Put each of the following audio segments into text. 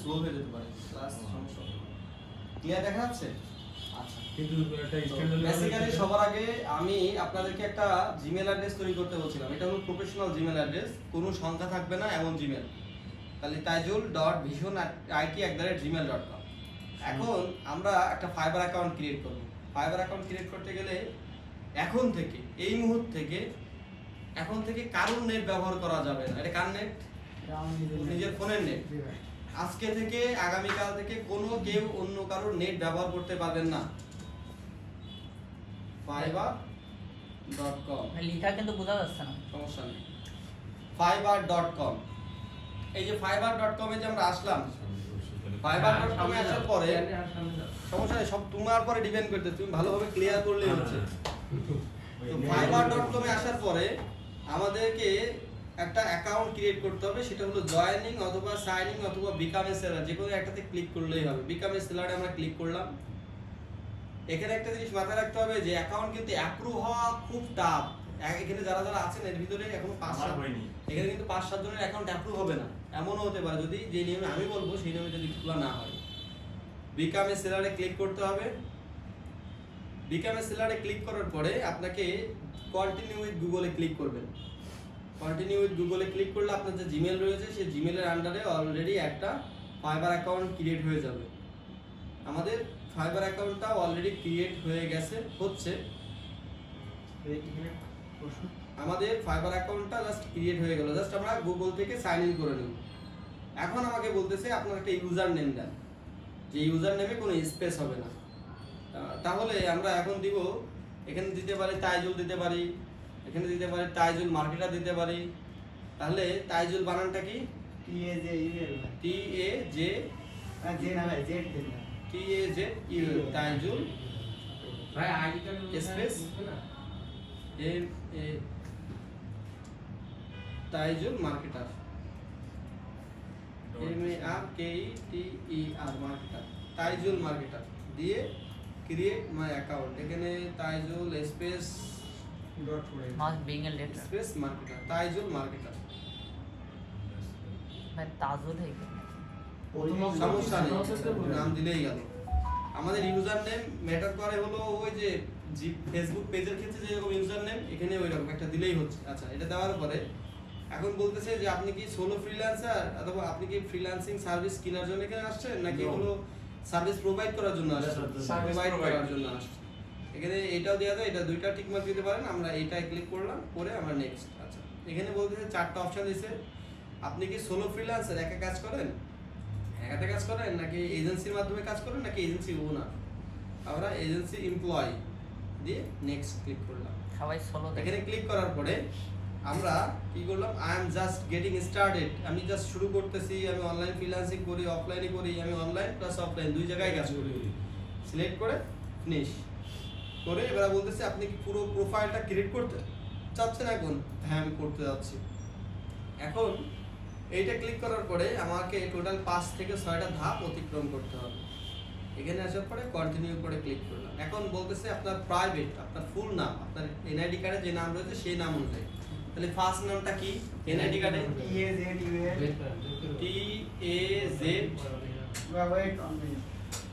Slow হয়ে যেতে পারে, ক্লাস সমস্যা হতে পারে। ক্লিয়ার দেখা যাচ্ছে? আচ্ছা, কিন্তু একটা স্ট্যান্ডার্ড বেসিক্যালি সবার আগে আমি আপনাদেরকে একটা জিমেল অ্যাড্রেস তৈরি করতে বলছিলাম। এটা হলো প্রফেশনাল জিমেল অ্যাড্রেস, কোনো সংখ্যা থাকবে না এমন জিমেল। তাহলে taijul.vision@gmail.com। এখন আমরা একটা ফাইবার অ্যাকাউন্ট ক্রিয়েট করব। ফাইবার অ্যাকাউন্ট ক্রিয়েট করতে গেলে এখন থেকে, এই মুহূর্ত থেকে, এখন থেকে কারোর নেট ব্যবহার করা যাবে না। এটা কার নেট? নিজের ফোনের নেট। আজকে থেকে আগামীকাল থেকে কোনো কেউ অন্য কারোর নেট ব্যবহার করতে পারবেন না। fiber.com লিখা কিন্তু বোঝা যাচ্ছে না, সমস্যা নেই। fiber.com, এই যে fiber.com এ যে আমরা আসলাম, fiber.com এ আসার পরে সমস্যা নেই, সব তোমার পরে ডিপেন্ড করতে, তুমি ভালোভাবে ক্লিয়ার করলেই হচ্ছে। তো fiber.com এ আসার পরে আমাদেরকে একটা অ্যাকাউন্ট ক্রিয়েট করতে হবে। সেটা হলো জয়েনিং অথবা সাইনিং অথবা বিকাম এ সেলার, যে কোনো একটাতে ক্লিক করলেই হবে। বিকাম এ সেলারে আমরা ক্লিক করলাম। এখানে একটা জিনিস মাথায় রাখতে হবে যে অ্যাকাউন্ট কিন্তু অ্যাপ্রুভ হওয়া খুব টাফ। এখানে যারা যারা আছেন এর ভিতরে এখনো 5-7 এখানে কিন্তু 5-7 জনের অ্যাকাউন্ট অ্যাপ্রুভ হবে না। এমনও হতে পারে যদি যে নিয়মে আমি বলবো সেই নিয়মে যদি খোলা না হয়। বিকাম এ সেলারে ক্লিক করতে হবে। বিকাম এ সেলারে ক্লিক করার পরে আপনাকে কন্টিনিউ উইথ গুগলে ক্লিক করবেন। কন্টিনিউ উইথ গুগলে ক্লিক করলে আপনার যে জিমেল রয়েছে সেই জিমেলের আন্ডারে অলরেডি একটা ফাইবার অ্যাকাউন্ট ক্রিয়েট হয়ে যাবে। আমাদের ফাইবার অ্যাকাউন্টটা অলরেডি ক্রিয়েট হয়ে গেছে, হচ্ছে। আমাদের ফাইবার অ্যাকাউন্টটা জাস্ট ক্রিয়েট হয়ে গেল। জাস্ট আমরা গুগল থেকে সাইন ইন করে নিব। এখন আমাকে বলতেছে আপনার একটা ইউজার নেম দেন, যে ইউজার নেমে কোনো স্পেস হবে না। তাহলে আমরা এখন দিব, এখানে দিতে পারি তাইজুল দিতে পারি, এখানে দিতে পারি তাইজুল মার্কেটার দিতে পারি। তাহলে তাইজুল বানানটা কি? TAJUL, তাইজুল ভাই আইডিটা space Taijul marketer, MARKETER marketer, Taijul marketer দিয়ে ক্রিয়েট মাই অ্যাকাউন্ট। এখানে Taijul space must being a letter space marketer, Taijul marketer. ভাই তাজুল হয়ে গেল, সমস্যা নেই, নাম দিলেই গেল। আমাদের ইউজার নেম ম্যাটার করে হলো ওই যে ফেসবুক পেজের ক্ষেত্রে যেরকম ইউজার নেম, এখানে ওইরকম একটা দিলেই হচ্ছে। আচ্ছা, এটা দেওয়ার পরে এখন বলতেছে যে আপনি কি সোলো ফ্রিল্যান্সার অথবা আপনি কি ফ্রিল্যান্সিং সার্ভিস কেনার জন্য এখানে আসছেন, নাকি হলো সার্ভিস প্রোভাইড করার জন্য আসছেন? প্রোভাইড করার জন্য আসছেন। এখানে এটাও দেওয়া যায়, এটা দুইটা টিক মার্ক দিতে পারেন। আমরা এইটায় ক্লিক করলাম, করে আমরা নেক্সট। আচ্ছা, এখানে বলতেছে 4টা অপশন দিয়েছে। আপনি কি সোলো ফ্রিল্যান্সার, একা কাজ করেন, একাতে কাজ করেন, নাকি এজেন্সির মাধ্যমে কাজ করেন, নাকি এজেন্সি ওনার? আমরা এজেন্সি এমপ্লয়ি দিয়ে নেক্সট ক্লিক করলাম। সবাই সোলো এখানে ক্লিক করার পরে আমরা কি করলাম, I am just getting started, আমি জাস্ট শুরু করতেছি, আমি অনলাইন ফ্রিল্যান্সিং করি, অফলাইনে করি, আমি অনলাইন প্লাস অফলাইন দুই জায়গায় কাজ করি। সিলেক্ট করে ফিনিশ করে এবার বলতেছে আপনি কি পুরো প্রোফাইলটা ক্রিয়েট করতে চাচ্ছেন এখন? হ্যাঁ, আমি করতে যাচ্ছি। এখন এইটা ক্লিক করার পরে আমাকে টোটাল 5 থেকে 6টা ধাপ অতিক্রম করতে হবে। এখানে আসার পরে কন্টিনিউ করে ক্লিক করলাম। এখন বলতেছে আপনার প্রাইভেট, আপনার ফুল নাম, আপনার এনআইডি কার্ডে যে নাম রয়েছে সেই নাম অনুযায়ী। তাহলে ফার্স্ট নামটা কি এনআইডি কার্ডে? TAZ।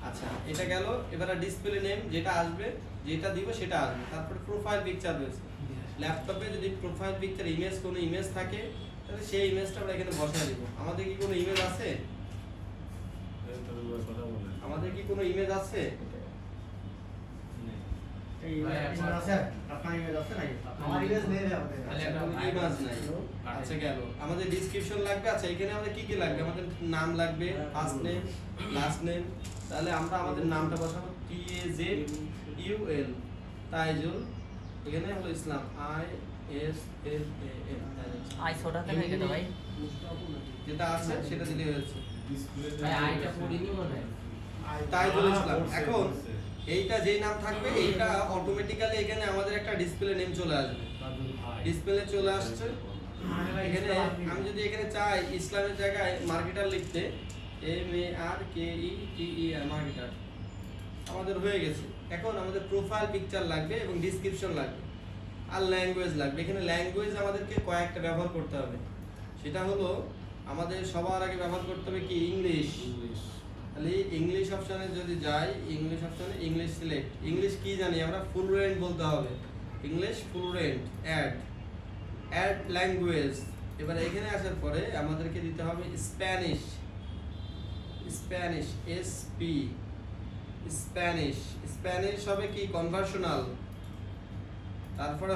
আচ্ছা, এটা গেল। এবার ডিসপ্লে নেম যেটা আসবে, যেটা দিব সেটা আসবে। তারপরে প্রোফাইল পিকচার রয়েছে। ল্যাপটপে যদি প্রোফাইল পিকচার ইমেজ, কোনো ইমেজ থাকে তাহলে সেই ইমেজটা আমরা এখানে বসায় দিব। আমাদের কি কোনো ইমেজ আছে? আমাদের কি কোনো ইমেজ আছে? আচ্ছা, গেল। আমাদের ডেসক্রিপশন লাগবে। আচ্ছা, এখানে আমাদের কি কি লাগবে? আমাদের নাম লাগবে, ফার্স্ট নেম, লাস্ট নেম। তাহলে আমরা আমাদের নামটা বসাবো TAZUL, তাইজুল। এখানে হলো ইসলাম, ISLAM, আই সোডাতে হয়ে গেল ভাই, যেটা আছে সেটা দিলে হয়েছে। ভাই আইটা পড়িনি মনে হয় তাইজুল ইসলাম। এখন এইটা যেই নাম থাকবে এইটা অটোমেটিক্যালি এখানে আমাদের একটা ডিসপ্লে নেম চলে আসবে। ডিসপ্লে চলে আসছে। এখানে আমি যদি এখানে চাই ইসলামের জায়গায় মার্কেটার লিখতে, MARKETER মার্কেটার, আমাদের হয়ে গেছে। এখন আমাদের প্রোফাইল পিকচার লাগবে এবং ডেসক্রিপশন লাগবে আর ল্যাঙ্গুয়েজ লাগবে। এখানে ল্যাঙ্গুয়েজ আমাদেরকে কয়েকটা ব্যবহার করতে হবে। সেটা হলো আমাদের সবার আগে ব্যবহার করতে হবে কি ইংলিশ। তাহলে ইংলিশ অপশনে যদি যাই, ইংলিশ অপশনে ইংলিশ সিলেক্ট। ইংলিশ কি জানি আমরা ফ্লুয়েন্ট বলতে হবে, ইংলিশ ফ্লুয়েন্ট। Add language. এবার এখানে আসার পরে আমাদেরকে দিতে হবে Spanish. Spanish SP Spanish. Spanish হবে কি কনভার্সনাল। তারপরে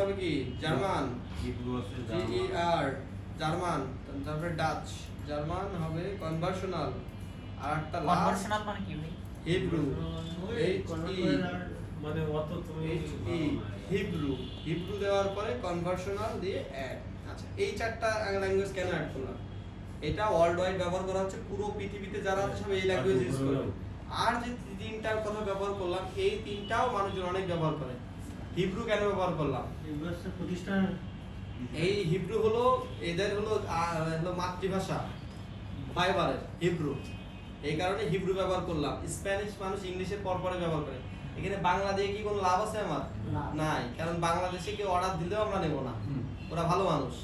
হবে কি জার্মান, GER জার্মান। তারপরে ডাচ, জার্মান হবে কনভার্সনাল। আর একটা লাস্ট কনভার্সনাল মানে কি ভাই? হিব্রু, মানে অত তুমি হিব্রু। হিব্রু দেওয়ার পরে কনভার্সনাল দিয়ে অ্যাড। আচ্ছা, এই চারটা ল্যাঙ্গুয়েজ কেন অ্যাড করলাম? এটা ওয়ার্ল্ড ওয়াইড ব্যবহার করা হচ্ছে, পুরো পৃথিবীতে যারা আছে সব এই ল্যাঙ্গুয়েজ ইউজ করে। আর যে তিনটার কথা ব্যবহার করলাম, এই তিনটাও মানুষজন অনেক ব্যবহার করে। হিব্রু কেন ব্যবহার করলাম? প্রতিষ্ঠান এই হিব্রু হলো এদের হলো মাতৃভাষা, ফাইবারের হিব্রু। এই কারণে হিব্রু ব্যবহার করলাম। স্প্যানিশ মানুষ ইংলিশের পরে ব্যবহার করে। এখানে বাংলা দিয়ে কি কোনো লাভ আছে আমার? নাই, কারণ বাংলাদেশে কেউ অর্ডার দিলেও আমরা নেব না, ওরা ভালো মানুষ,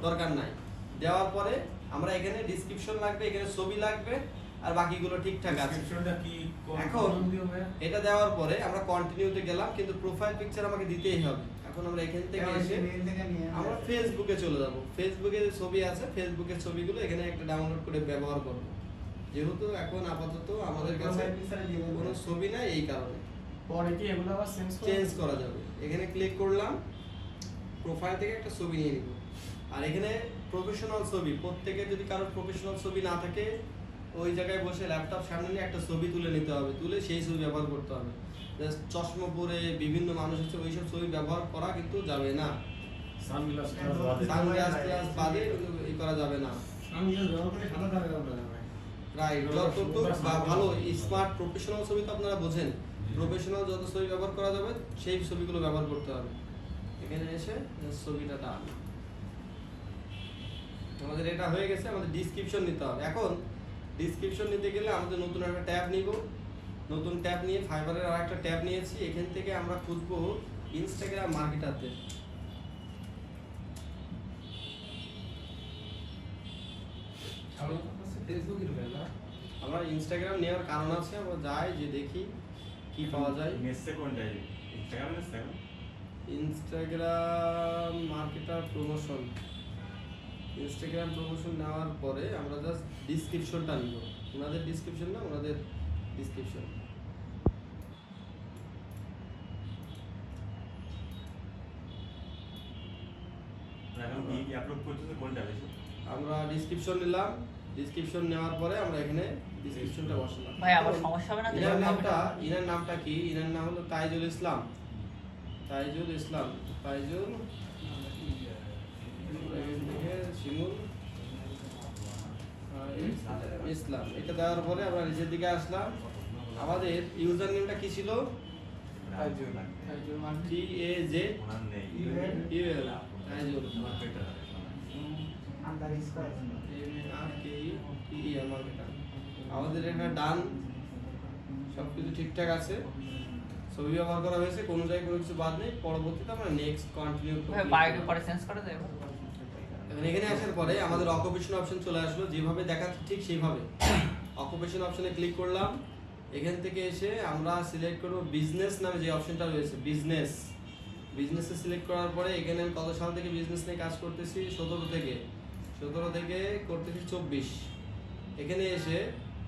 দরকার নাই। দেওয়ার পরে আমরা এখানে ডেসক্রিপশন লাগবে, এখানে ছবি লাগবে, আর বাকিগুলো ঠিকঠাক আছে। ডেসক্রিপশনটা কি এখন এটা দেওয়ার পরে আমরা কন্টিনিউতে গেলাম, কিন্তু প্রোফাইল পিকচার আমাকে দিতেই হবে। এখন আমরা এখান থেকে এসে আমরা ফেসবুকে চলে যাব। ফেসবুকে যে ছবি আছে, ফেসবুকের ছবিগুলো এখানে একটা ডাউনলোড করে ব্যবহার করব। যেহেতু এখন আপাতত আমাদের কাছে কোনো ছবি নাই, এই কারণে পরে কি এগুলো আবার চেঞ্জ করা যাবে। এখানে ক্লিক করলাম, প্রোফাইল থেকে একটা ছবি নিয়ে নিব। আর এখানে প্রফেশনাল ছবি, প্রত্যেকের যদি কারোর প্রফেশনাল ছবি না থাকে, ওই জায়গায় বসে ল্যাপটপ সামনে নিয়ে একটা ছবি তুলে নিতে হবে, তুলে সেই ছবি ব্যবহার করতে হবে। জাস্ট চশমা পরে বিভিন্ন মানুষ হচ্ছে ওইসব ছবি ব্যবহার করা কিন্তু যাবে না। সানগ্লাস সানগ্লাস বাদে এই করা যাবে না। রাইট, যতটুকু ভালো স্মার্ট প্রফেশনাল ছবি তো আপনারা বোঝেন, প্রফেশনাল যত ছবি ব্যবহার করা যাবে সেই ছবিগুলো ব্যবহার করতে হবে। এখানে এসে ছবিটা ডান। আমাদের এটা হয়ে গেছে, আমাদের ডেসক্রিপশন নিতে হবে। এখন ডেসক্রিপশন নিতে গেলে আমাদের নতুন একটা ট্যাব নিব। নতুন ট্যাব নিয়ে ফাইবারের আর একটা ট্যাব নিয়েছি। এখান থেকে আমরা খুঁজবো ইনস্টাগ্রাম মার্কেটারদের। আমরা ইনস্টাগ্রাম নেওয়ার কারণ আছে, আমরা যাই যে দেখি কি পাওয়া যায়। Instagram marketer promotion. Instagram promotion নেওয়ার পরে আমরা জাস্ট ডেসক্রিপশনটা নিব। ওনাদের ডেসক্রিপশন না, ওনাদের ডেসক্রিপশন। আমরা ডেসক্রিপশন নিলাম। ডেসক্রিপশন নেওয়ার পরে আমরা এখানে ডেসক্রিপশনটা বসালাম। ভাই আবার সমস্যা হবে না? ইনার নামটা কি? ইনার নাম হলো তাইজুল ইসলাম। তাইজুল ইসলাম, তাইজুল শিমুল ইসলাম। এটা দেওয়ার পরে আমরা নিচের দিকে আসলাম। আমাদের ইউজার নেমটা কি ছিল? TAJ আমাদের এখানে ডান, সবকিছু ঠিকঠাক আছে, ছবি ব্যবহার করা হয়েছে, কোনো জায়গায় কোনো কিছু বাদ নেই। পরবর্তীতে আমরা নেক্সট কন্টিনিউ ভাই বায়োকে পরে চেঞ্জ করে দেব। এখন এখানে আসার পরে আমাদের অকুপেশন অপশন চলে আসলো, যেভাবে দেখাচ্ছে ঠিক সেইভাবে। অকুপেশন অপশনে ক্লিক করলাম। এখান থেকে এসে আমরা সিলেক্ট করব বিজনেস নামে যে অপশনটা রয়েছে, বিজনেস। বিজনেসে সিলেক্ট করার পরে এখানে কত সাল থেকে বিজনেস নিয়ে কাজ করতেছি? 17 থেকে করতেছি 24। এখানে এসে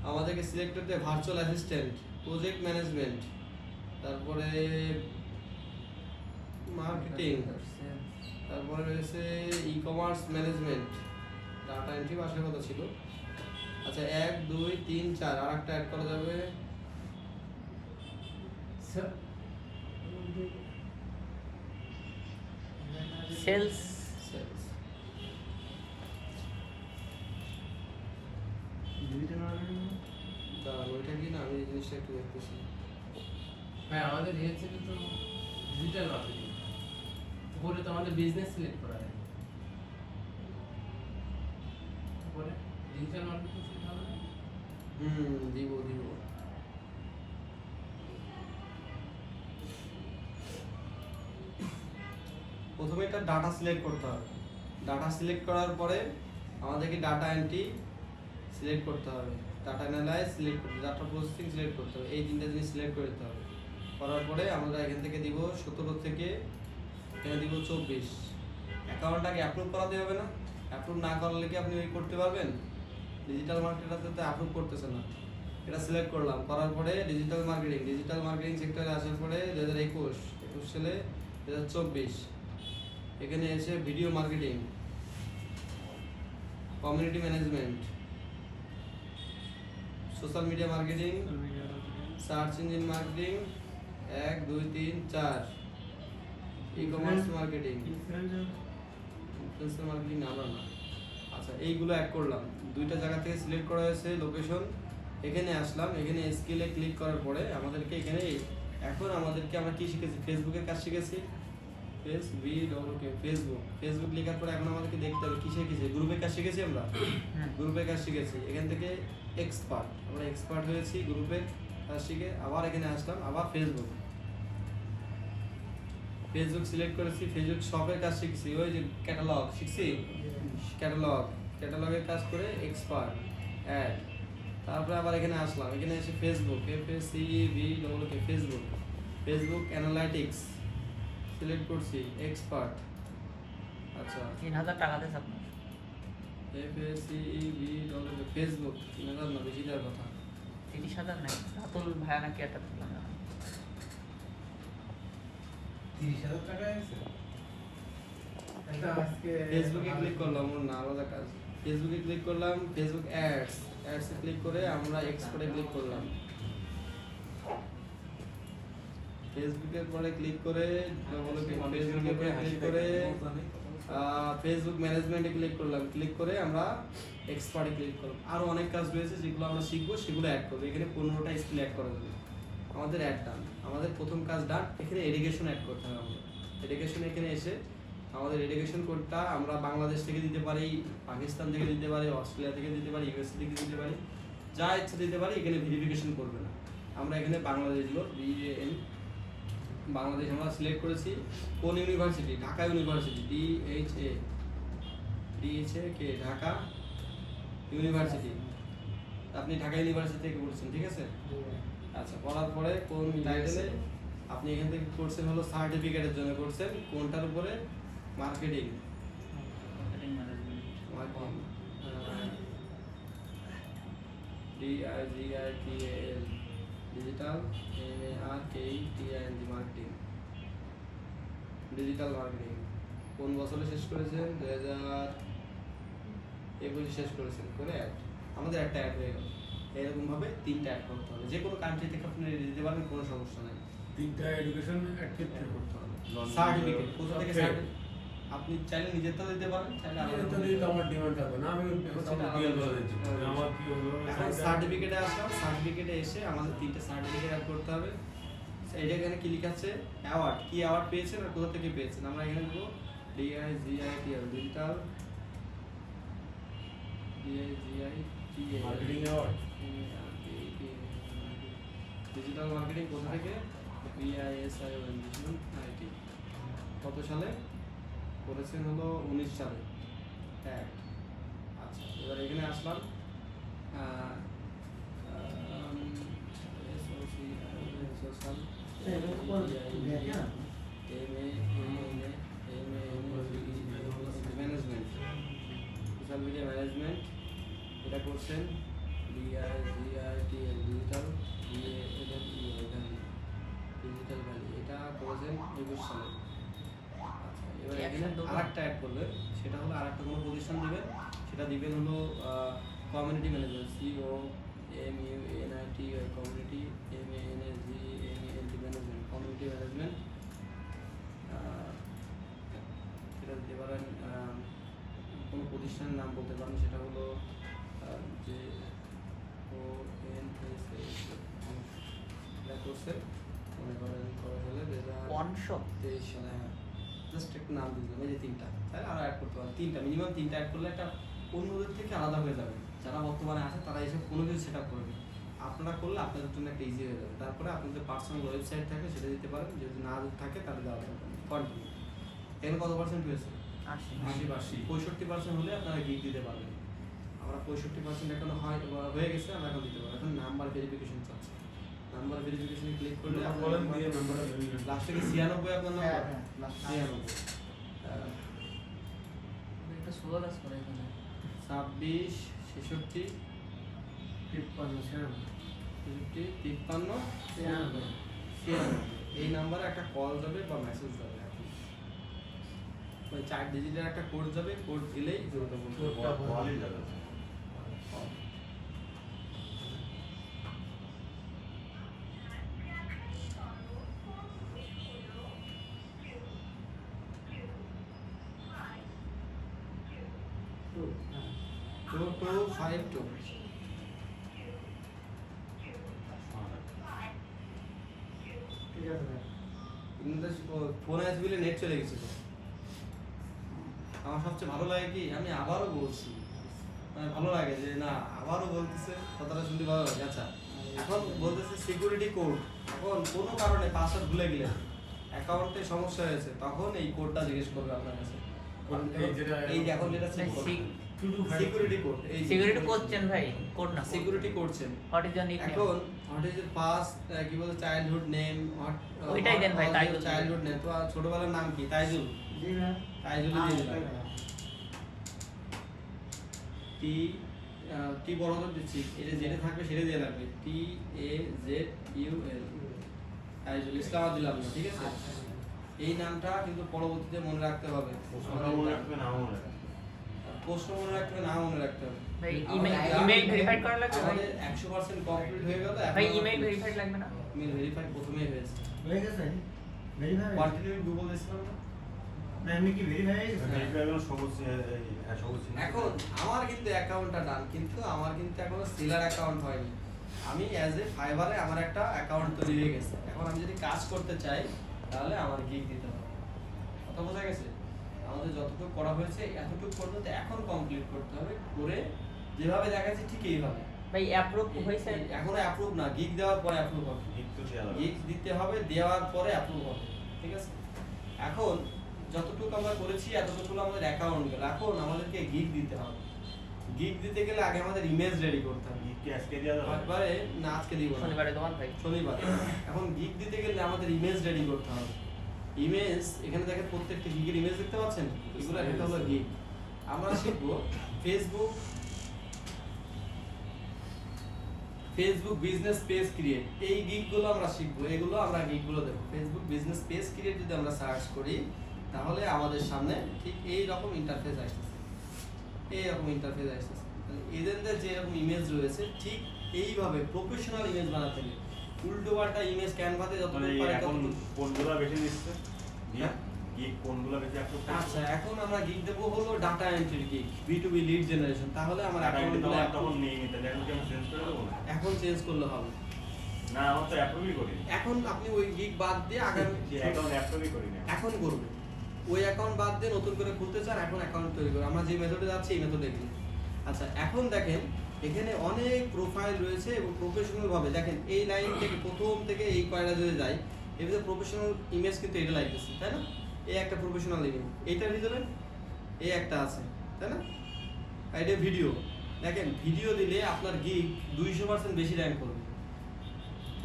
আমাদেরকে সিলেক্ট করতে ভার্চুয়াল অ্যাসিস্ট্যান্ট, প্রজেক্ট ম্যানেজমেন্ট, তারপরে মার্কেটিং, তারপরে রয়েছে e commerce management, data entry আসার কথা ছিল। আচ্ছা 1 2 3 4 আর একটা অ্যাড করা যাবে। সেলস। ওইটা কি না, আমি এই জিনিসটা একটু দেখতেছি। ভাই আমাদের ইয়েছে তো ডিজিটাল মার্কেটিং, উপরে তো আমাদের বিজনেস সিলেক্ট করা আছে, উপরে ডিজিটাল মার্কেটিং সিলেক্ট হবে না? দিব। প্রথমে একটা ডাটা সিলেক্ট করতে হবে। ডাটা সিলেক্ট করার পরে আমাদেরকে ডাটা এন্ট্রি সিলেক্ট করতে হবে, ডাটা অ্যানালাইজ সিলেক্ট করতে হবে, ডাটা প্রসেসিং সিলেক্ট করতে হবে, এই তিনটা জিনিস সিলেক্ট করে দিতে হবে। করার পরে আমরা এখান থেকে দিব 17 থেকে এখানে দিব 24। অ্যাকাউন্টটাকে অ্যাপ্রুভ করাতে হবে না? অ্যাপ্রুভ না করলে কি আপনি ওই করতে পারবেন? ডিজিটাল মার্কেটারতে তো অ্যাপ্রুভ করতেছে না। এটা সিলেক্ট করলাম, করার পরে ডিজিটাল মার্কেটিং সেক্টরে আসার পরে 2021 সালে 2024 এখানে এসে video marketing, community management, social media marketing, search engine marketing 1 2 3 4, e commerce marketing, influencer marketing আবার না। আচ্ছা, এইগুলো অ্যাড করলাম, দুইটা জায়গা থেকে সিলেক্ট করা হয়েছে লোকেশন। এখানে আসলাম, এখানে স্কিলে ক্লিক করার পরে আমাদেরকে এখানে এখন আমরা কি শিখেছি? ফেসবুকের কাজ শিখেছি। ফেসবুক লেখার পরে এখন আমাদেরকে দেখতে হবে কি শিখেছি। গ্রুপের কাজ শিখেছি আমরা, গ্রুপের কাজ শিখেছি। এখান থেকে আমরা এক্সপার্ট হয়েছি গ্রুপের কাজ শিখে। আবার এখানে আসলাম, আবার ফেসবুক সিলেক্ট করেছি। ফেসবুক শপের কাজ শিখছি, ওই যে ক্যাটালগ শিখছি, ক্যাটালগের কাজ করে এক্সপার্ট অ্যাড। তারপরে আবার এখানে আসলাম, এখানে এসে ফেসবুক ফেসবুক অ্যানালাইটিক্স সিলেক্ট করছি, এক্সপার্ট। আচ্ছা, 3000 টাকা দিয়েছে আপনার। ফেসবুক 3000 না, বেশি দেওয়ার কথা। 30,000 নাই, রাতুল ভাইয়া নাকি একটা দিলাম না। 30,000 টাকা আছে এটা আজকে ফেসবুকে ক্লিক করলাম, ওর না আলাদা কাজ। ফেসবুকে ক্লিক করলাম, ফেসবুক অ্যাডসে ক্লিক করে আমরা এক্সপোর্টে ক্লিক করলাম। ফেসবুকের পরে ক্লিক করে ফেসবুকের পরে ক্লিক করে ফেসবুক ম্যানেজমেন্টে ক্লিক করে আমরা এক্সপার্টে ক্লিক করলাম। আরো অনেক কাজ রয়েছে যেগুলো আমরা শিখবো, সেগুলো অ্যাড করবো। এখানে 15টা স্কিল অ্যাড করা যাবে। আমাদের অ্যাড ডান, আমাদের প্রথম কাজ ডান। এখানে এডুকেশন অ্যাড করতে হবে আমাদের। এডুকেশন এখানে এসে আমাদের এডুকেশন কোডটা আমরা বাংলাদেশ থেকে দিতে পারি, পাকিস্তান থেকে দিতে পারি, অস্ট্রেলিয়া থেকে দিতে পারি, ইউএসএ থেকে দিতে পারি, যা ইচ্ছা দিতে পারি। এখানে ভেরিফিকেশন করবে না। আমরা এখানে বাংলাদেশ দিল, BAN বাংলাদেশ আমরা সিলেক্ট করেছি। কোন university? Dhaka university, DHA Dhaka university. আপনি ঢাকা ইউনিভার্সিটি থেকে করছেন, ঠিক আছে? আচ্ছা, করার পরে কোন টাইটেলে আপনি এখান থেকে করছেন হলো সার্টিফিকেটের জন্য করছেন, কোনটার উপরে? Marketing DIGITAL digital marketing, digital marketing. কোন বছরে শেষ করেছেন? 2021 শেষ করেছেন। করে অ্যাড, আমাদের একটা অ্যাড হয়ে গেল। এরকম ভাবে 3টা অ্যাড করতে হবে। যে কোনো কান্ট্রি থেকে আপনি দিতে পারবেন, কোনো সমস্যা নাই। 3টা এডুকেশন অ্যাড করতে হবে। সার্টিফিকেট কোথা থেকে? আপনি চাইলে নিজেরটা দিতে পারেন, চাইলে এটা দিয়ে তো আমার ডিমান্ড থাকবে না, আমি ডিএল বলে দিচ্ছি আমার কি হলো। এখন সার্টিফিকেটে আসলাম, সার্টিফিকেটে এসে আমাদের 3টা সার্টিফিকেট অ্যাড করতে হবে। এটা এখানে কি লেখা আছে? অ্যাওয়ার্ড, কি অ্যাওয়ার্ড পেয়েছেন আর কোথা থেকে পেয়েছেন। আমরা এখানে দেবো DIGITAL digital marketing award, digital marketing কোথা থেকে? BISION কত সালে করেছেন? হলো 19 সালে। হ্যাঁ, আচ্ছা, এবার এখানে আসলাম। ম্যানেজমেন্ট, সোশ্যাল মিডিয়া ম্যানেজমেন্ট, এটা করছেন DIGITAL ডিজিটাল ডিজিটাল ভ্যালি, এটা করেছেন 21 সালে। আচ্ছা, এবার এখানে আরেকটা অ্যাড করবেন, সেটা হলো আরেকটা কোনো প্রতিষ্ঠান দিবেন, সেটা দিবেন হলো community management, COMUNITY community management, community management. সেটা দিতে পারেন কোনো প্রতিষ্ঠানের নাম বলতে পারেন, সেটা হলো যে এটা করছে মনে করেন কবে সালে? 2023 সালে। হ্যাঁ, জাস্ট একটু নাম দিলাম। এই যে 3টা, তাহলে আরো অ্যাড করতে পারেন। 3টা মিনিমাম 3টা অ্যাড করলে একটা অন্যদের থেকে আলাদা হয়ে যাবে। যারা বর্তমানে আছে তারা এসে কোনো কিছু সেট আপ করবে, আপনারা করলে আপনাদের জন্য একটা ইজি হয়ে যাবে। তারপরে আপনাদের পার্সোনাল ওয়েবসাইট থাকে, সেটা দিতে পারেন। যদি না থাকে তাহলে দেওয়া যাবে। কন্টিনিউ। এখানে কত % হয়েছে? 80 65% হলে আপনারা গিগ দিতে পারবেন। আমরা 65% এখনো হয়ে গেছে, আমরা এখন দিতে পারবো। এখন নাম্বার ভেরিফিকেশন চাচ্ছে, নাম্বার ভেরিফিকেশনে ক্লিক করলে বলেন দিয়ে নাম্বারটা লাস্টে কি 96 আপনার নাম্বার? 96 একটা সোলো কাজ করে এখানে 26 66 53 এই নাম্বারে একটা কল যাবে বা মেসেজ যাবে। ওই 4 ডিজিটের একটা কোড যাবে, কোড দিলেই বলই যাবে। টু 252 ফোনে আছে বলে নেট চলে গেছিল। আমার সবচেয়ে ভালো লাগে কি, আমি আবারও বলছি, মানে ভালো লাগে যে না আবারও বলতেছে, কথাটা শুনতে ভালো লাগে। আচ্ছা এখন বলতেছে সিকিউরিটি কোড, এখন কোনো কারণে পাসওয়ার্ড ভুলে গেলে অ্যাকাউন্টে সমস্যা হয়েছে, তখন এই কোডটা জিজ্ঞেস করবে আপনার কাছে। এই যে এখন যেটা সিকিউরিটি কোড, এই সিকিউরিটি কোশ্চেন ভাই, কোড না সিকিউরিটি কোডছেন। What is your nickname? এখন হোয়াট ইজ ফার্স্ট কি বলে চাইল্ডহুড নেম, ওইটাই দেন ভাই, তাইজুল। চাইল্ডহুড নেম তো ছোটবেলার নাম কি? তাইজুল। তাইজুল দিয়ে দিলাম। টি টি বড় করে দিচ্ছি, এটা যেটা থাকবে সেটা দিয়ে লাগবে, T A Z U L, Taijul Islam দিলাম না, ঠিক আছে? এই নামটা কিন্তু পরবর্তীতে মনে রাখতে হবে, মনে রাখবে না মনে রাখবে। প্রশ্ন মনে রাখতে হবে, না মনে রাখতে হবে। ভাই ইমেল ভেরিফাইড করা লাগবে ভাই? আমাদের 100% কমপ্লিট হয়ে গেল। ভাই ইমেল ভেরিফাইড লাগবে না? ইমেল ভেরিফাইড প্রথমেই হয়েছে। হয়ে গেছে ভেরিফাই কন্টিনিউ গুগল দিছিলাম না? না এমনি কি ভেরিফাই হয়ে গেছে? ভেরিফাই সবুজ সবুজ। এখন আমার কিন্তু অ্যাকাউন্টটা ডান, কিন্তু আমার কিন্তু এখনো সেলার অ্যাকাউন্ট হয়নি। আমি অ্যাজ এ ফাইবারে আমার একটা অ্যাকাউন্ট তৈরি হয়ে গেছে। এখন আমি যদি কাজ করতে চাই তাহলে আমার গিগ দিতে হবে। কথা বোঝা গেছে? আমাদের যতটুকু করা হয়েছে এতটুকু পর্যন্ত এখন কমপ্লিট করতে হবে, করে যেভাবে দেখাচ্ছি ঠিক এইভাবে। ভাই অ্যাপ্রুভ হয়েছে? এখনো অ্যাপ্রুভ না, গিগ দেওয়ার পরে অ্যাপ্রুভ হবে। গিগ দিতে হবে, দেওয়ার পরে অ্যাপ্রুভ হবে, ঠিক আছে? এখন যতটুকু আমরা করেছি এতটুকু আমাদের অ্যাকাউন্ট গেল, এখন আমাদেরকে গিগ দিতে হবে। গিগ দিতে গেলে আগে আমাদের ইমেজ রেডি করতে হবে। কি আজকে দেওয়া যাবে? একবারে না, আজকে দিব না, শনিবারে দোকান ভাই। শনিবার। এখন গিগ দিতে গেলে আমাদের ইমেজ রেডি করতে হবে। ইমেজ এখানে দেখেন প্রত্যেকটা গিগের ইমেজ দেখতে পাচ্ছেন, এগুলো একটা হলো গিগ। আমরা শিখবো ফেসবুক বিজনেস পেজ ক্রিয়েট, এই গিগগুলো আমরা শিখবো, এগুলো আমরা গিগগুলো দেখো। ফেসবুক বিজনেস পেজ ক্রিয়েট যদি আমরা সার্চ করি তাহলে আমাদের সামনে ঠিক এই রকম ইন্টারফেস আসতেছে, এইরকম ইন্টারফেস আসতেছে। তাহলে এদের যে এরকম ইমেজ রয়েছে ঠিক এইভাবে প্রফেশনাল ইমেজ বানাতে হবে। উল্টো পাল্টা ইমেজ ক্যানভাতে যত মানে পারে এখন তত। কোনগুলো বেশি দিচ্ছে? হ্যাঁ? গিগ কোনগুলো বেশি অ্যাপ্রুভ? আচ্ছা এখন আমরা গিগ দেবো হলো data entry gig, B2B lead generation. তাহলে আমার তখন অ্যাকাউন্টগুলো নিয়ে নিতে এখন কি আমি চেঞ্জ করে দেবো না? এখন চেঞ্জ করলে হবে না আমার তো অ্যাপ্রুভই করি না। এখন আপনি ওই গিগ বাদ দিয়ে আগামী অ্যাকাউন্ট অ্যাপ্রুভই করি না। এখন করবে ওই অ্যাকাউন্ট বাদ দিয়ে নতুন করে খুলতে চান, এখন অ্যাকাউন্ট তৈরি করে আমরা যে মেথডে যাচ্ছি এই মেথডে গিয়ে। আচ্ছা এখন দেখেন এখানে অনেক প্রোফাইল রয়েছে এবং প্রফেশনাল ভাবে দেখেন এই লাইন থেকে প্রথম থেকে এই কয়টা যদি যাই এর ভিতরে প্রফেশনাল ইমেজ কিন্তু এটা লাগতেছে, তাই না? এই একটা প্রফেশনাল ইমেজ, এইটার ভিতরে এই একটা আছে, তাই না? আর এটা ভিডিও, দেখেন ভিডিও দিলে আপনার গিগ 200% বেশি র্যাঙ্ক করবে।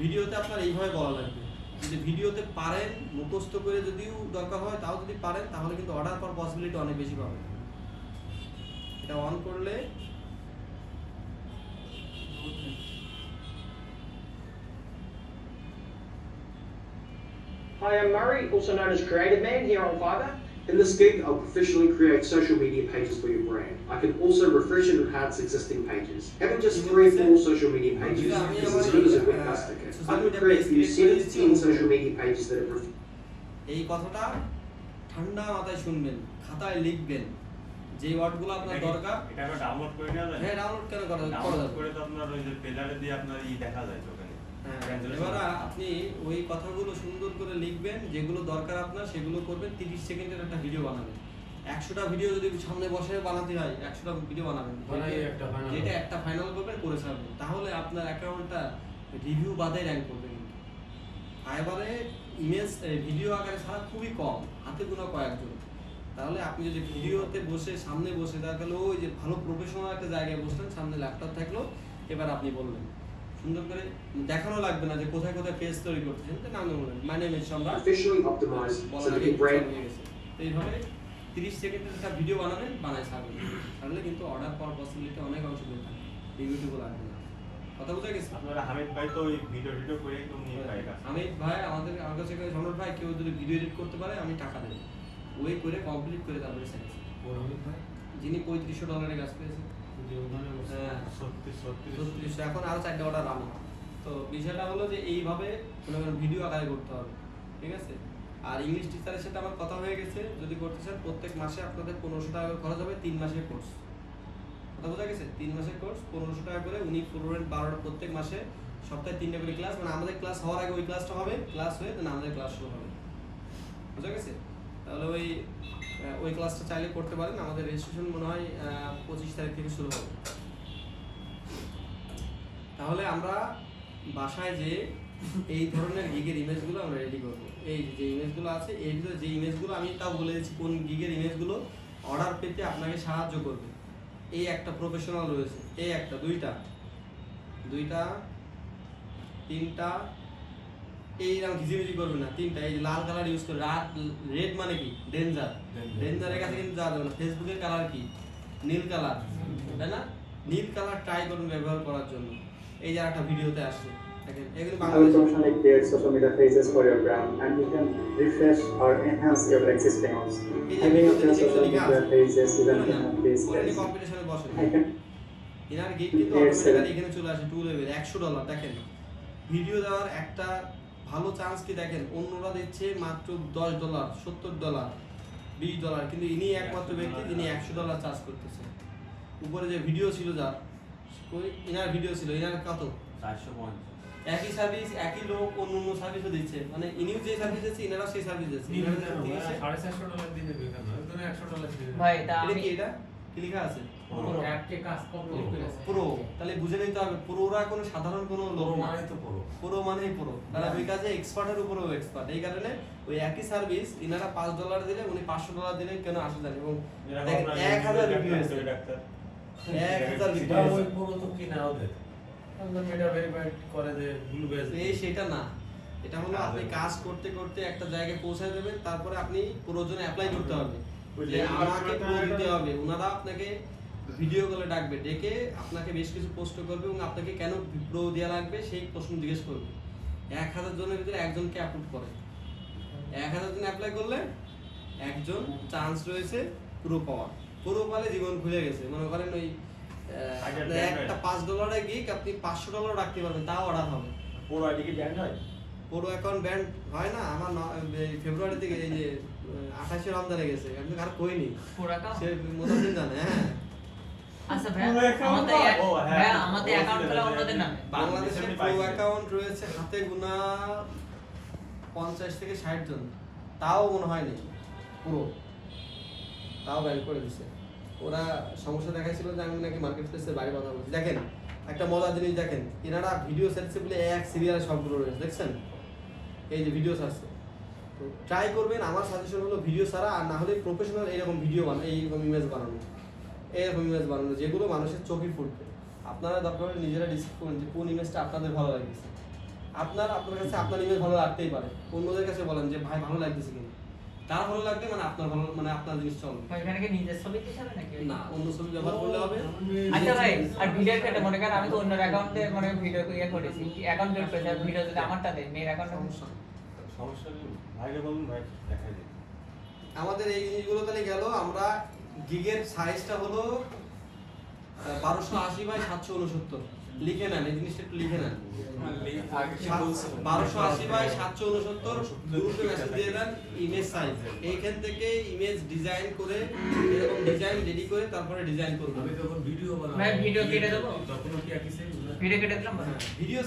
ভিডিওতে আপনার এইভাবে বলা লাগবে, যদি ভিডিওতে পারেন মুখস্থ করে যদিও দরকার হয় তাও যদি পারেন তাহলে কিন্তু অর্ডার পাওয়ার পসিবিলিটি অনেক বেশি পাবেন। এটা অন করলে Hi, I'm Murray, also known as Creative Man here on Fiverr. In this gig, I'll professionally create social media pages for your brand. I can also refresh and enhance existing pages. Having just 3 or 4 social media pages is as good as a webcast ticket. I can create for you 7 to 10 social media pages that are এই কথাটা ঠান্ডা মাথায় শুনবেন, খাতায় লিখবেন, যে ওয়ার্ডগুলো আপনার দরকার। এটা আমরা ডাউনলোড করে নেওয়া যায়? হ্যাঁ ডাউনলোড কেন করা ডাউনলোড যাবে? করে তো আপনার ওই যে পেজারে দিয়ে আপনার দেখা যায় তো ওখানে। হ্যাঁ, এবার আপনি ওই কথাগুলো সুন্দর করে লিখবেন, যেগুলো দরকার আপনার সেগুলো করবেন। 30 সেকেন্ডের একটা ভিডিও বানাবেন। 100টা ভিডিও যদি সামনে বসে বানাতে হয় 100টা ভিডিও বানাবেন, যেটা একটা ফাইনাল করবেন করে ছাড়বেন, তাহলে আপনার অ্যাকাউন্টটা রিভিউ বাদে র্যাঙ্ক করবে। কিন্তু ফাইবারে ইমেজ ভিডিও আকারে ছাড়া খুবই কম, হাতে গোনা কয়েকজন। তাহলে আপনি যদি ভিডিওতে বসে সামনে বসে তাহলে ওই যে ভালো প্রফেশনাল একটা জায়গায় বসলেন, সামনে ল্যাপটপ থাকলো, এবার আপনি বললেন সুন্দর করে, দেখানো লাগবে না যে কোথায় কোথায় পেজ তৈরি করতেছেন, তো নামে বললেন মাই নেম ইজ সম্রাট, Officially optimized so বলার that আগে your brand হয়ে গেছে। তো এইভাবে 30 সেকেন্ডের একটা ভিডিও বানাবেন, বানায় ছাড়বেন, ছাড়লে কিন্তু অর্ডার পাওয়ার পসিবিলিটি অনেক অংশ বেড়ে থাকে, ইউটিউবে লাগবে না। কথা বোঝা গেছে? আপনারা হামিদ ভাই তো ওই ভিডিও করে একদম নিয়ে পায় কাজ। হামিদ ভাই আমার কাছে সম্রাট ভাই কেউ যদি ভিডিও এডিট করতে পারে আমি টাকা দেবো, ওই করে কমপ্লিট করে তারপরে ছেড়েছে, যিনি $3500 কাজ পেয়েছে। হ্যাঁ, 3600, এখন আরো 4টা অর্ডার রানি। তো বিষয়টা হলো যে এইভাবে মনে করেন ভিডিও আকারে করতে হবে, ঠিক আছে? আর ইংলিশ টিচারের সাথে আমার কথা হয়ে গেছে, যদি করতে চান প্রত্যেক মাসে আপনাদের 1500 টাকা করে খরচ হবে, 3 মাসের কোর্স। কথা বোঝা গেছে? 3 মাসের কোর্স 1500 টাকা করে, উনি 12টা প্রত্যেক মাসে, সপ্তাহে 3টা করে ক্লাস, মানে আমাদের ক্লাস হওয়ার আগে ওই ক্লাসটা হবে, ক্লাস হয়ে দেন আমাদের ক্লাস শুরু হবে। বুঝা গেছে? তাহলে ওই ক্লাসটা চাইলে করতে পারেন। আমাদের রেজিস্ট্রেশন মনে হয় 25 তারিখ থেকে শুরু হবে। তাহলে আমরা বাসায় যে এই ধরনের গিগের ইমেজগুলো আমরা রেডি করব। এই যে ইমেজগুলো আছে, এই ভিতরে যে ইমেজগুলো আমি তাও বলে দিচ্ছি কোন গিগের ইমেজগুলো অর্ডার পেতে আপনাকে সাহায্য করবে। এই একটা প্রফেশনাল রয়েছে, এই একটা, দুইটা, 3টা, এইরকম ঘিজিমিজি করবে না, 3টা। এই লাল কালার ইউজ করে, রেড মানে কি ডেঞ্জার, ডেঞ্জারের কাছে কিন্তু যাওয়া যাবে না। ফেসবুকের কালার কি নীল কালার, তাই না? নীল কালার ট্রাই করুন ব্যবহার করার জন্য। এই যে একটা ভিডিওতে আসছে দেখেন, এগুলো I will বাংলাদেশে personally create social media pages for your brand and you can refresh or enhance your existing ones. Having a few social media pages even can increase sales. কম্পিটিশনে বসে I can এনার gig কিন্তু automatically এখানে চলে আসে, 2 level, $100। দেখেন video দেওয়ার একটা ভালো চান্স কি দেখেন, অন্যরা দিচ্ছে মাত্র $10, $70, $20, কিন্তু ইনি একমাত্র ব্যক্তি যিনি $100 চার্জ করতেছে। উপরে যে ভিডিও ছিল, যার ইনার ভিডিও ছিল, ইনার কত 450। একই সার্ভিস, একই লোক অন্য সার্ভিসও দিচ্ছে, মানে ইনিও যে সার্ভিস দিচ্ছে ইনারা সেই সার্ভিস দিচ্ছে। $450 দিনে বেকার না, ওখানে $100 দিনে। ভাই তা এটা আমি কি, এটা কি লেখা আছে? পুরো অ্যাপকে কাজ কমপ্লিট করেছে। প্রো, তাহলে বুঝে নিতে হবে প্রোরা কোনো সাধারণ কোনো লোক না, মানে তো পুরো। প্রো মানেই প্রো, তারা ওই কাজে এক্সপার্টের উপরেও এক্সপার্ট। এই কারণে ওই একই সার্ভিস ইনারা $5 দিলে উনি $500 দিলে কেন আসে জানে। এবং দেখেন 1000 রিভিউ হয়েছে, 1000 রিভিউ এটা ওই হয়েছে। পুরো তো কিনাও দেয়। আমরা মেটা ভেরিফাইড করে যে ব্লু বেজ। এই সেটা না, এটা হলো আপনি কাজ করতে করতে একটা জায়গায় পৌঁছায় দেবেন, তারপরে আপনি প্রয়োজনে অ্যাপ্লাই করতে হবে যে আমাকে প্রো দিতে হবে। ওনারা আপনাকে ভিডিও কলে ডাকবে, ডেকে আপনাকে বেশ কিছু প্রশ্ন করবে এবং আপনাকে কেন প্রো দেওয়া লাগবে সেই প্রশ্ন জিজ্ঞেস করবে। 1000 জনের ভিতরে একজনকে অ্যাপ্রুভ করে, 1000 জন অ্যাপ্লাই করলে একজন চান্স রয়েছে প্রো পাওয়ার। প্রো পালে জীবন খুলে গেছে। মনে করেন ওই একটা $5 গিগ আপনি $500 রাখতে পারবেন, তাও অর্ডার হবে। পুরো আইডি কি ব্যান্ড হয়? পুরো অ্যাকাউন্ট ব্যান্ড হয় না। আমার ফেব্রুয়ারি থেকে এই যে 28 রমজানে গেছে, আমি আর কইনি, পুরা কাজ সে মোতাসিন জানে। হ্যাঁ, আচ্ছা ভাই পুরো account আমাদের ও, হ্যাঁ, ভাই আমাদের ও, অ্যাকাউন্ট খোলা বুঝতে অন্যদের নামে। বাংলাদেশে আমি প্রো পাইছি। অ্যাকাউন্ট রয়েছে হাতে গোনা 50 থেকে 60 জন, তাও মনে হয়নি পুরো, তাও ব্যান করে দিছে। ওরা সমস্যা দেখাইছিল যে আমি নাকি মার্কেট প্লেসের বাইরে কথা বলছি। দেখেন একটা মজার জিনিস, দেখেন এনারা ভিডিও সার্চে বলে এক সিরিয়ালে সবগুলো রয়েছে, দেখছেন এই যে ভিডিও সার্চে। তো ট্রাই করবেন, আমার সাজেশন হলো ভিডিও ছাড়া, আর না হলে প্রফেশনাল এইরকম ভিডিও বানানো, এইরকম ইমেজ বানানো, এইরকম ইমেজ বানানো যেগুলো মানুষের চোখে ফুটবে। আপনারা দরকার হলে নিজেরা ডিসাইড করুন যে কোন ইমেজটা আপনাদের ভালো লাগছে। আপনার কাছে আপনার ইমেজ ভালো লাগতেই পারে, অন্যদের কাছে বলেন যে ভাই ভালো লাগতেছে কিনা, তার ভালো লাগবে মানে আপনার ভালো, মানে আপনার জিনিস চলবে ভাই এখানে কি নিজের ছবি দিতে হবে নাকি? না, অন্য ছবি ব্যবহার করলে হবে। আচ্ছা ভাই, আর ভিডিওর ক্ষেত্রে মনে করেন আমি তো অন্য অ্যাকাউন্টে মানে ভিডিও করেছি, অ্যাকাউন্ট বের করেছি, আর ভিডিও যদি আমারটা দেয়, মেয়ের অ্যাকাউন্টে সমস্যা সমস্যা নেই, ভাইকে বলুন, ভাই দেখাই দিন। আমাদের এই জিনিসগুলো তাহলে গেল। আমরা গিগের সাইজটা হলো 1280 বাই 769, লিখে নেন এই জিনিসটা, একটু লিখে নেন। 1280 বাই 769 গ্রুপে মেসেজ দিয়ে দেন ইমেজ সাইজ। এইখান থেকে ইমেজ ডিজাইন করে, এরকম ডিজাইন রেডি করে তারপরে ডিজাইন করবেন। আমি যখন ভিডিও বানাবো, ভাই, ভিডিও কেটে দেবো? তখনও কি একই সেম? ভিডিও কেটে দিলাম। ভিডিও